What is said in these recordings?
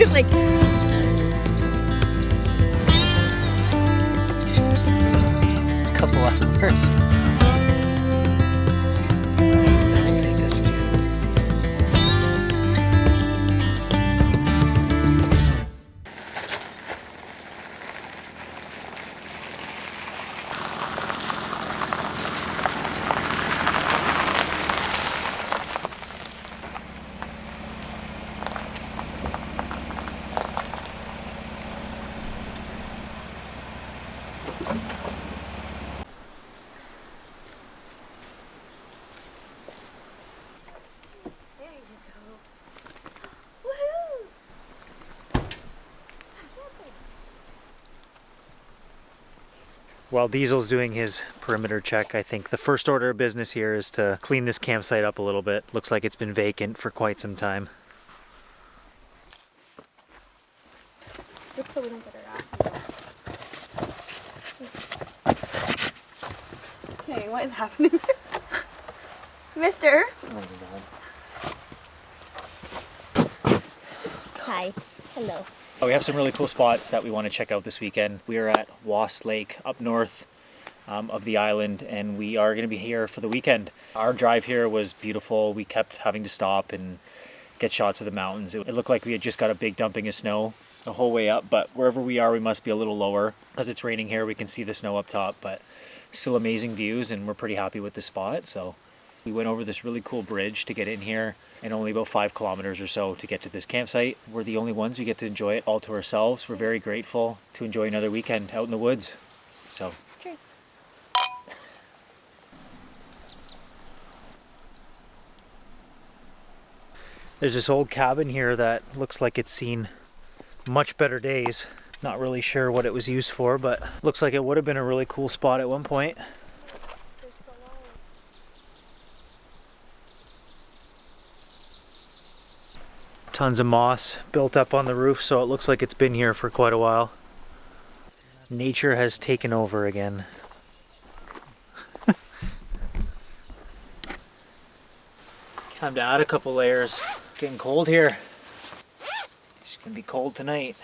was like... Couple hours. That'll take us to... While Diesel's doing his perimeter check, I think the first order of business here is to clean this campsite up a little bit. Looks like it's been vacant for quite some time. Just so we don't get our asses off. Okay, what is happening here? Mister? Hi. Hello. We have some really cool spots that we want to check out this weekend. We are at Wass Lake up north of the island, and we are going to be here for the weekend. Our drive here was beautiful. We kept having to stop and get shots of the mountains. It looked like we had just got a big dumping of snow the whole way up, but wherever we are, we must be a little lower. Because it's raining here, we can see the snow up top, but still amazing views, and we're pretty happy with the spot. So we went over this really cool bridge to get in here, and only about 5 kilometers or so to get to this campsite. We're the only ones. We get to enjoy it all to ourselves. We're very grateful to enjoy another weekend out in the woods. So cheers. there's this old cabin here that looks like it's seen much better days. Not really sure what it was used for, but looks like it would have been a really cool spot at one point. Tons of moss built up on the roof, so it looks like it's been here for quite a while. Nature has taken over again. Time to add a couple layers. Getting cold here. It's gonna be cold tonight.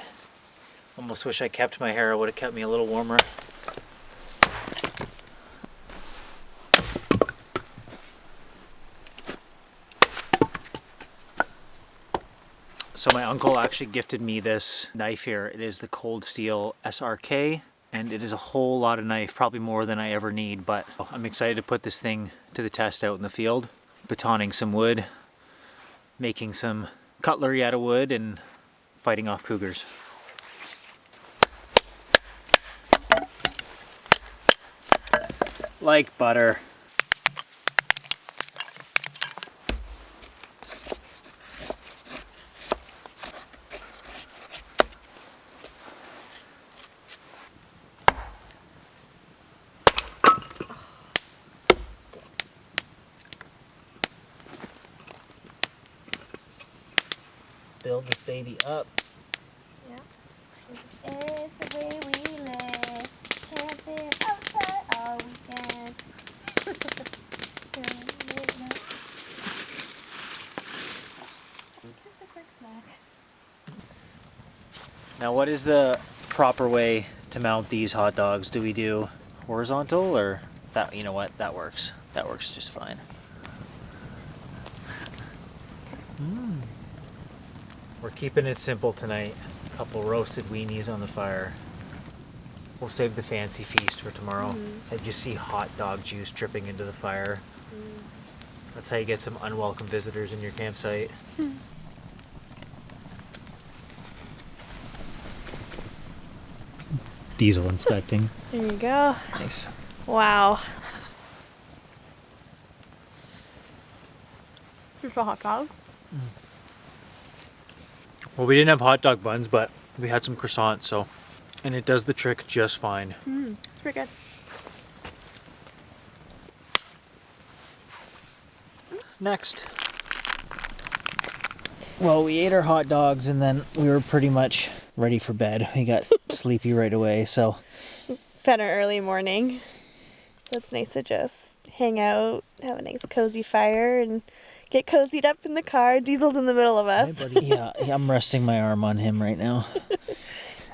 Almost wish I kept my hair. It would have kept me a little warmer. So my uncle actually gifted me this knife here. It is the Cold Steel SRK, and it is a whole lot of knife, probably more than I ever need, but I'm excited to put this thing to the test out in the field. Batoning some wood, making some cutlery out of wood, and fighting off cougars. Like butter. Build this baby up. Yeah. It's the way we live. Camping outside all weekend. Just a quick snack. Now, what is the proper way to mount these hot dogs? Do we do horizontal or that? You know what? That works. That works just fine. We're keeping it simple tonight. A couple roasted weenies on the fire. We'll save the fancy feast for tomorrow. I just see hot dog juice dripping into the fire. That's how you get some unwelcome visitors in your campsite. Diesel inspecting. There you go. Nice. Wow. Just a hot dog? Well, we didn't have hot dog buns, but we had some croissants, so, and it does the trick just fine. It's pretty good. Next. Well, we ate our hot dogs and then we were pretty much ready for bed. We got sleepy right away, so. Had an early morning, so it's nice to just hang out, have a nice cozy fire, and get cozied up in the car. Diesel's in the middle of us. Hi, buddy. Yeah, I'm resting my arm on him right now.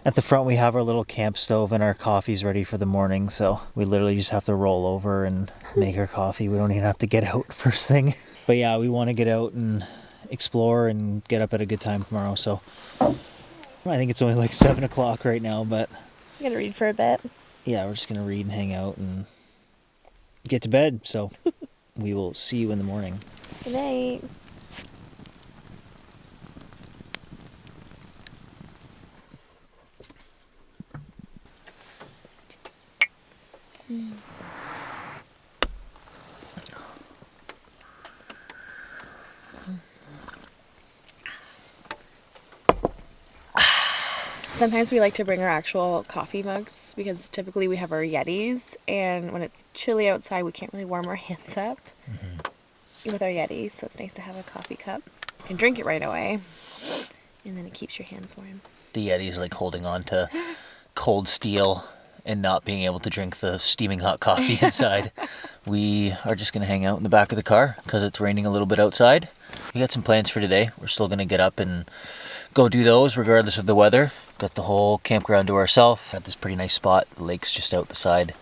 At the front, we have our little camp stove and our coffee's ready for the morning, so we literally just have to roll over and make our coffee. We don't even have to get out first thing. But yeah, we want to get out and explore and get up at a good time tomorrow, so I think it's only like 7 o'clock right now, but I'm gonna read for a bit. yeah, we're just gonna read and hang out and get to bed, so we will see you in the morning. Good night. Sometimes we like to bring our actual coffee mugs because typically we have our Yetis, and when it's chilly outside we can't really warm our hands up with our Yetis, so it's nice to have a coffee cup. You can drink it right away and then it keeps your hands warm. The Yeti is like holding on to cold steel and not being able to drink the steaming hot coffee inside. We are just going to hang out in the back of the car because it's raining a little bit outside. We got some plans for today. We're still going to get up and go do those regardless of the weather. Got the whole campground to ourselves. Got this pretty nice spot. The lake's just out the side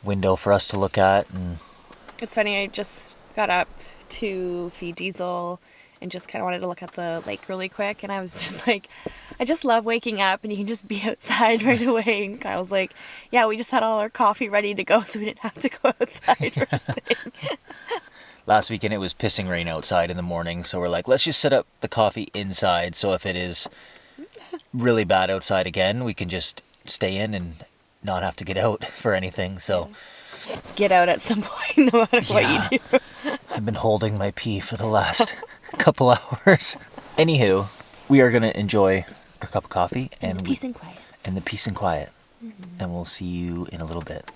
window for us to look at. And it's funny, I just got up to feed Diesel and just kind of wanted to look at the lake really quick, and I was just like, I just love waking up and you can just be outside right away. And Kyle's like, yeah, we just had all our coffee ready to go so we didn't have to go outside first thing. Last weekend it was pissing rain outside in the morning, so we're like, let's just set up the coffee inside, so if it is really bad outside again, we can just stay in and not have to get out for anything. So get out at some point no matter what you do. I've been holding my pee for the last couple hours. Anywho, we are going to enjoy our cup of coffee and the peace and quiet. And the peace and quiet. And we'll see you in a little bit.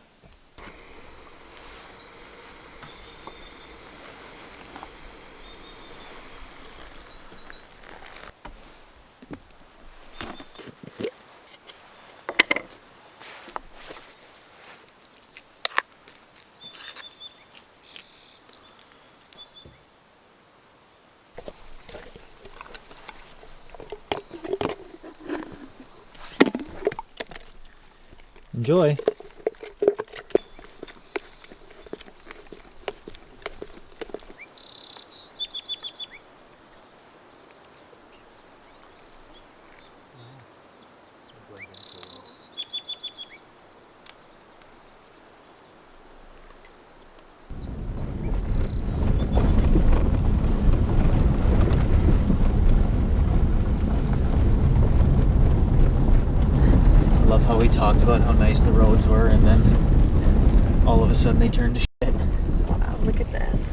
Enjoy. Love how we talked about how nice the roads were, and then all of a sudden they turned to shit. Wow, look at this.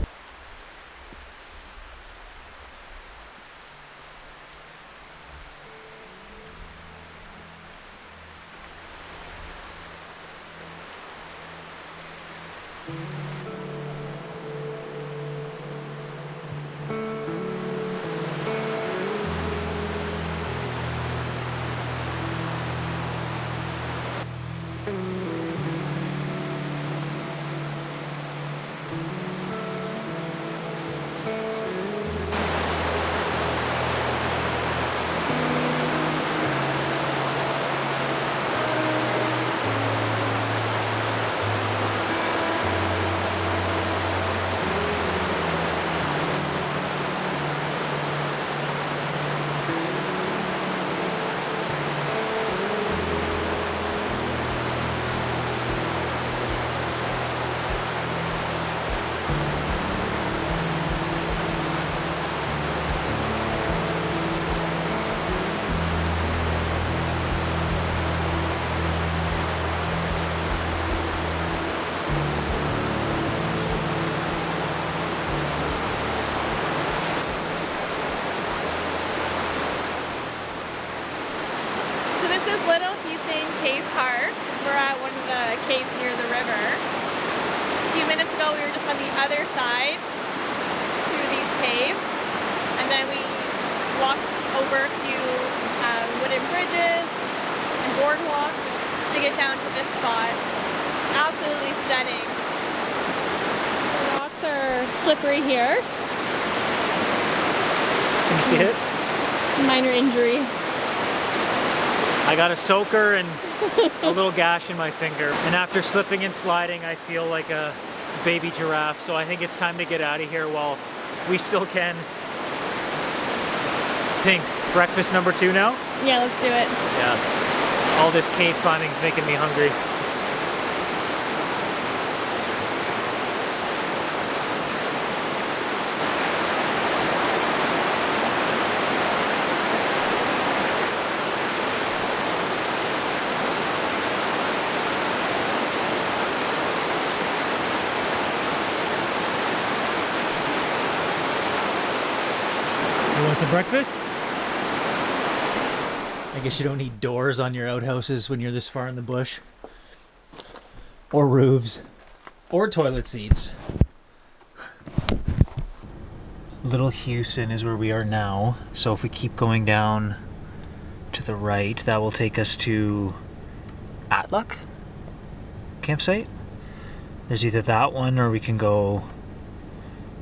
We're at one of the caves near the river. A few minutes ago we were just on the other side through these caves, and then we walked over a few wooden bridges and boardwalks to get down to this spot. Absolutely stunning. The rocks are slippery here, see it? Minor injury. I got a soaker and a little gash in my finger. And after slipping and sliding, I feel like a baby giraffe. So I think it's time to get out of here while we still can. I think breakfast number 2 now? Yeah, let's do it. Yeah. All this cave climbing is making me hungry. You want some breakfast? I guess you don't need doors on your outhouses when you're this far in the bush. Or roofs. Or toilet seats. Little Houston is where we are now. So if we keep going down to the right, that will take us to Atluck campsite. There's either that one or we can go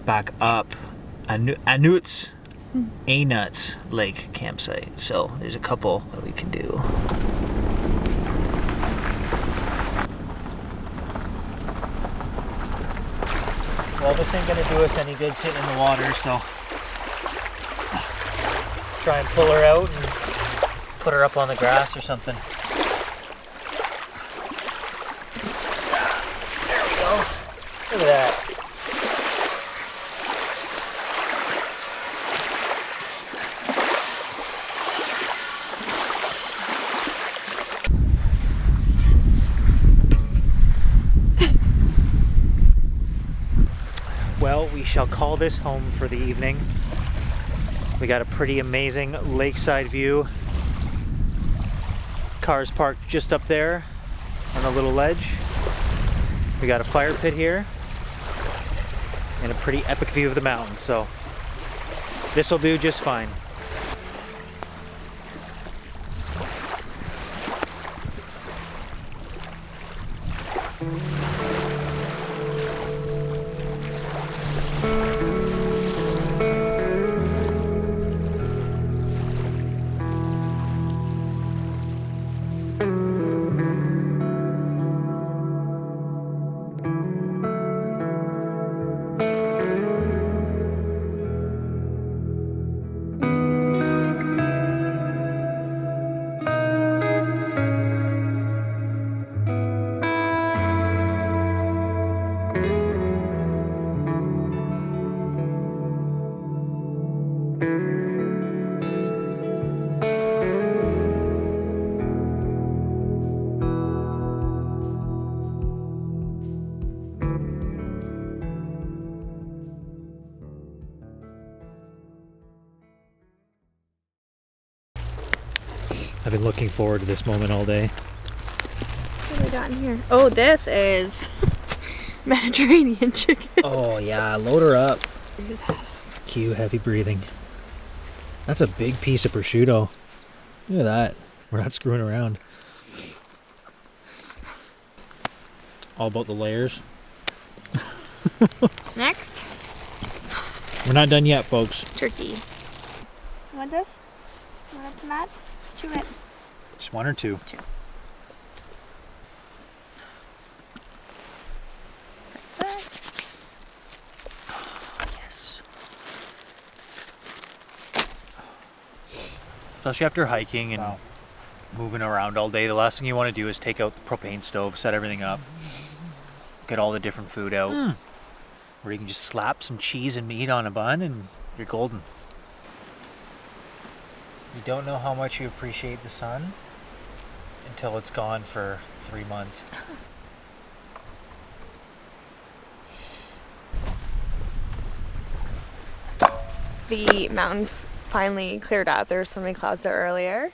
back up Anuts Lake campsite. So there's a couple that we can do. Well, this ain't gonna do us any good sitting in the water, so try and pull her out and put her up on the grass or something. There we go. Look at that. Well, we shall call this home for the evening. We got a pretty amazing lakeside view. Cars parked just up there on a little ledge. We got a fire pit here and a pretty epic view of the mountains, so this will do just fine. I've been looking forward to this moment all day. What have we got in here? Oh, this is Mediterranean chicken. Oh yeah, load her up. Cue heavy breathing. That's a big piece of prosciutto. Look at that. We're not screwing around. All about the layers. Next, We're not done yet, folks. turkey. You want this? You want some that? Chew it. Just 1 or 2. 2. Yes. Especially after hiking and moving around all day, the last thing you want to do is take out the propane stove, set everything up, get all the different food out. Or you can just slap some cheese and meat on a bun and you're golden. You don't know how much you appreciate the sun until it's gone for 3 months. The mountain finally cleared out. There were so many clouds there earlier.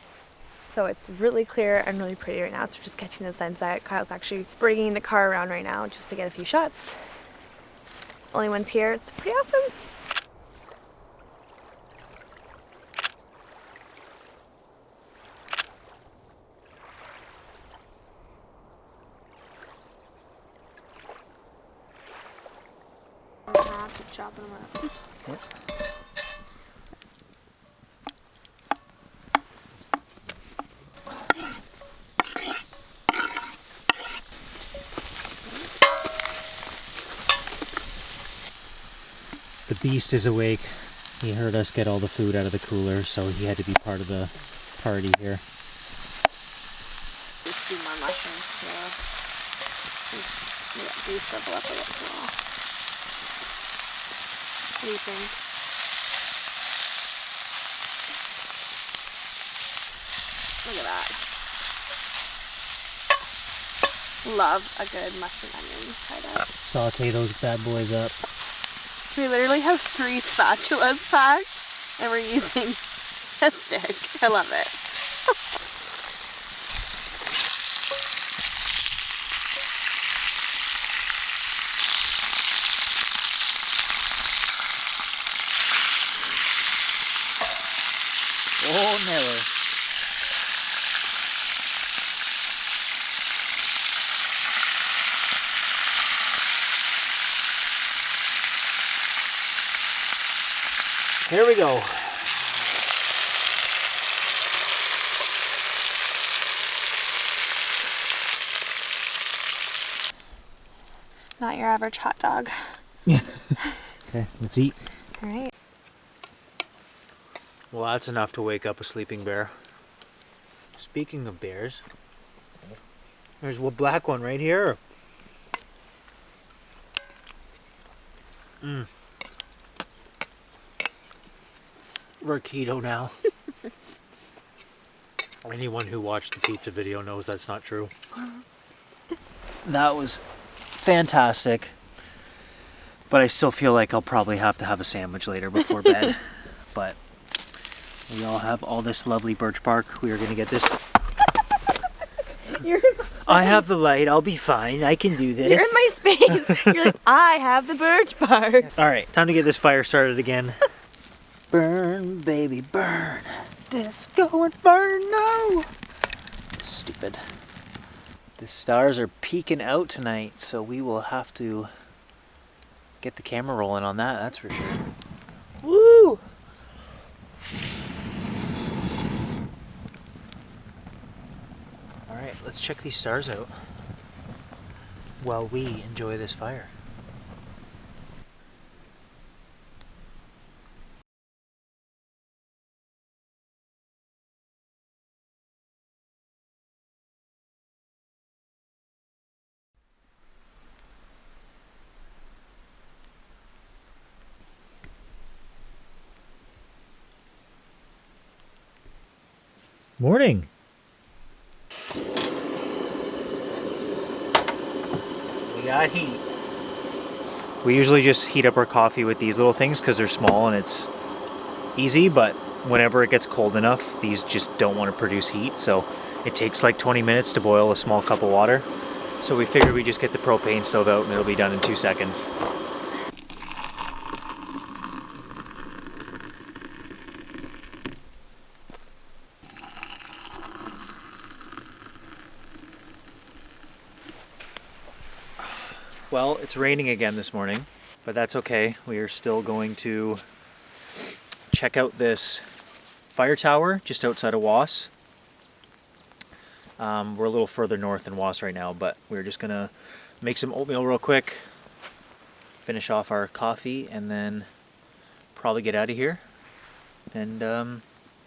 So it's really clear and really pretty right now. So we're just catching the sunset. Kyle's actually bringing the car around right now just to get a few shots. Only one's here. It's pretty awesome. Chopping them up. The beast is awake. He heard us get all the food out of the cooler, so he had to be part of the party here. Just do more mushrooms too. Yeah, do shrivel up a bit as well. What do you think? Look at that. Love a good mushroom onion tied up. Saute those bad boys up. We literally have 3 spatulas packed and we're using a stick. I love it. Oh, never. Here we go. Not your average hot dog. Okay, let's eat. All right. Well, that's enough to wake up a sleeping bear. Speaking of bears, there's a black one right here. We're keto now. Anyone who watched the pizza video knows that's not true. That was fantastic. But I still feel like I'll probably have to have a sandwich later before bed. But we all have all this lovely birch bark. We are going to get this. You're in my space. I have the light. I'll be fine. I can do this. You're in my space. You're like, I have the birch bark. All right, time to get this fire started again. Burn, baby, burn. Disco Inferno. Stupid. The stars are peeking out tonight, so we will have to get the camera rolling on that, that's for sure. Woo! All right, let's check these stars out while we enjoy this fire. Morning. We got heat. We usually just heat up our coffee with these little things because they're small and it's easy, but whenever it gets cold enough, these just don't want to produce heat, so it takes like 20 minutes to boil a small cup of water. So we figured we just get the propane stove out and it'll be done in 2 seconds. Well, it's raining again this morning, but that's okay. We are still going to check out this fire tower just outside of Was. We're a little further north than Was right now, but we're just gonna make some oatmeal real quick, finish off our coffee, and then probably get out of here and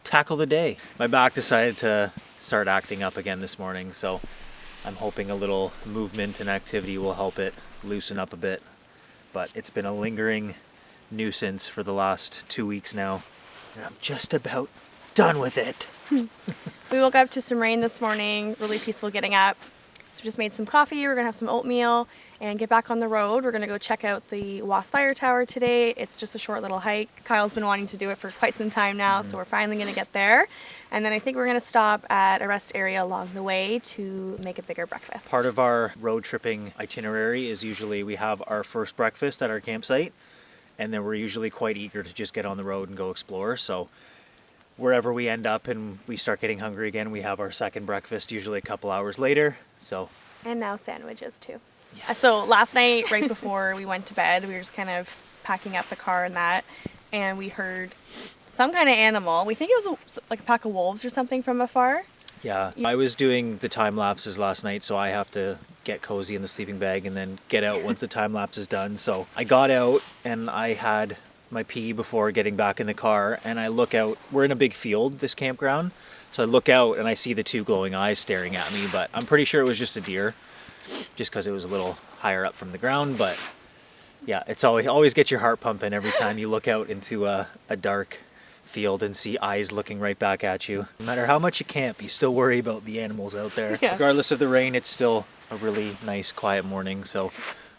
tackle the day. My back decided to start acting up again this morning, so I'm hoping a little movement and activity will help it loosen up a bit. But it's been a lingering nuisance for the last 2 weeks now, and I'm just about done with it. We woke up to some rain this morning, really peaceful getting up. So we just made some coffee, we're gonna have some oatmeal and get back on the road. We're gonna go check out the Was Fire Tower today. It's just a short little hike. Kyle's been wanting to do it for quite some time now, so we're finally gonna get there. And then I think we're gonna stop at a rest area along the way to make a bigger breakfast. Part of our road tripping itinerary is usually we have our first breakfast at our campsite, and then we're usually quite eager to just get on the road and go explore. So wherever we end up and we start getting hungry again, we have our second breakfast usually a couple hours later. So and now sandwiches too. Yeah. So last night, right before we went to bed, we were just kind of packing up the car and that, and we heard some kind of animal. We think it was like a pack of wolves or something from afar. Yeah, I was doing the time lapses last night, so I have to get cozy in the sleeping bag and then get out once the time lapse is done. So I got out and I had my pee before getting back in the car, and I look out. We're in a big field, this campground. So I look out and I see the two glowing eyes staring at me, but I'm pretty sure it was just a deer, just because it was a little higher up from the ground. But yeah, it's always get your heart pumping every time you look out into a dark field and see eyes looking right back at you. No matter how much you camp, you still worry about the animals out there. Yeah. Regardless of the rain, it's still a really nice, quiet morning. So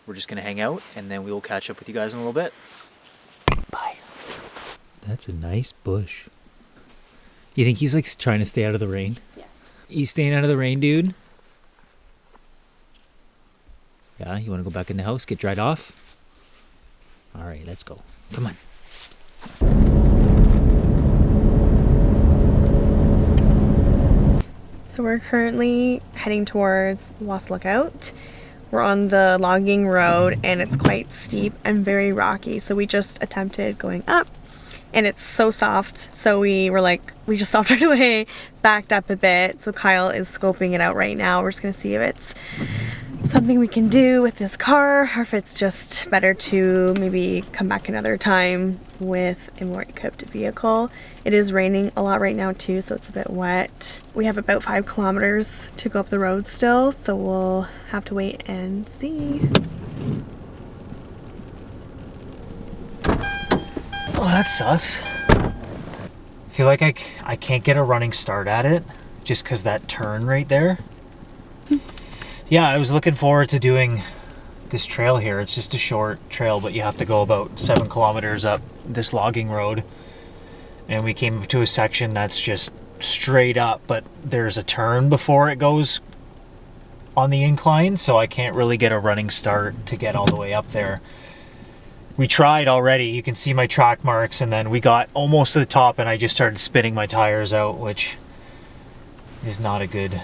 we're just gonna hang out, and then we will catch up with you guys in a little bit. Bye. That's a nice bush. You think he's like trying to stay out of the rain? Yes. You staying out of the rain, dude? Yeah, you want to go back in the house, get dried off? All right, let's go. Come on. So we're currently heading towards Lost Lookout. We're on the logging road and it's quite steep and very rocky. So we just attempted going up and it's so soft. So we just stopped right away, backed up a bit. So Kyle is scoping it out right now. We're just gonna see if it's something we can do with this car or if it's just better to maybe come back another time with a more equipped vehicle. It is raining a lot right now too, so it's a bit wet. We have about 5 kilometers to go up the road still, so we'll have to wait and see. Oh, that sucks. I feel like I can't get a running start at it just because that turn right there. Yeah, I was looking forward to doing this trail here. It's just a short trail, but you have to go about 7 kilometers up this logging road. And we came to a section that's just straight up, but there's a turn before it goes on the incline, so I can't really get a running start to get all the way up there. We tried already. You can see my track marks, and then we got almost to the top and I just started spinning my tires out, which is not a good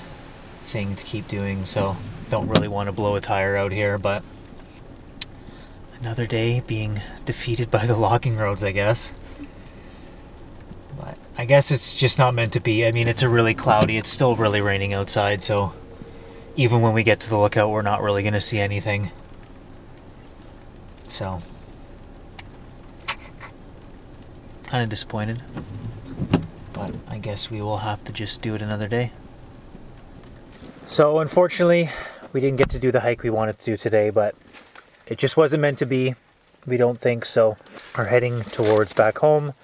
thing to keep doing, so don't really want to blow a tire out here. But another day being defeated by the logging roads, I guess. But I guess it's just not meant to be. I mean, it's a really cloudy, it's still really raining outside, so even when we get to the lookout, we're not really going to see anything. So kind of disappointed, but I guess we will have to just do it another day. So unfortunately, we didn't get to do the hike we wanted to do today, but it just wasn't meant to be. We don't think so. We're heading towards back home,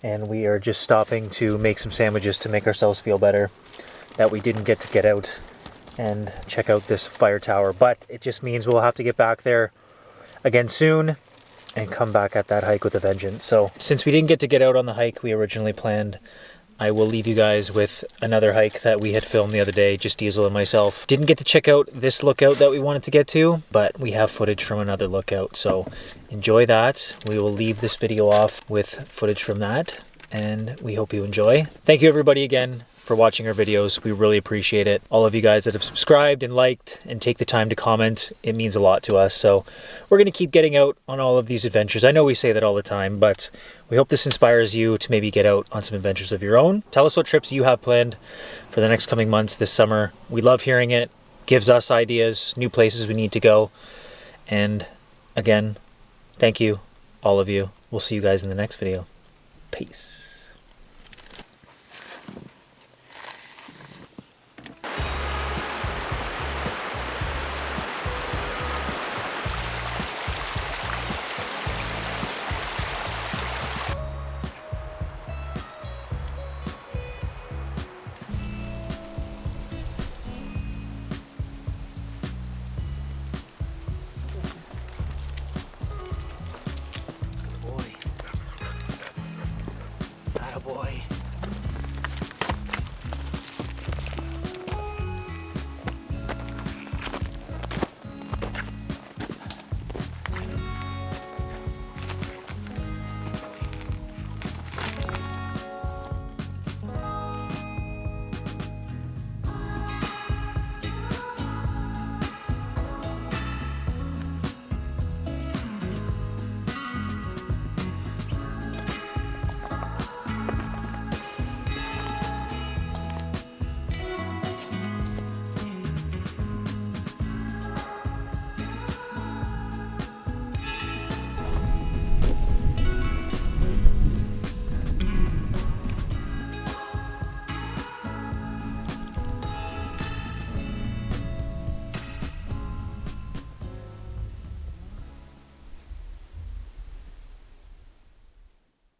and we are just stopping to make some sandwiches to make ourselves feel better that we didn't get to get out and check out this fire tower. But it just means we'll have to get back there again soon and come back at that hike with a vengeance. So since we didn't get to get out on the hike we originally planned, I will leave you guys with another hike that we had filmed the other day, just Diesel and myself. Didn't get to check out this lookout that we wanted to get to, but we have footage from another lookout, so enjoy that. We will leave this video off with footage from that, and we hope you enjoy. Thank you everybody again for watching our videos. We really appreciate it. All of you guys that have subscribed and liked and take the time to comment, it means a lot to us. So we're going to keep getting out on all of these adventures. I know we say that all the time, but we hope this inspires you to maybe get out on some adventures of your own. Tell us what trips you have planned for the next coming months this summer. We love hearing it. Gives us ideas, new places we need to go. And again, thank you, all of you. We'll see you guys in the next video. Peace.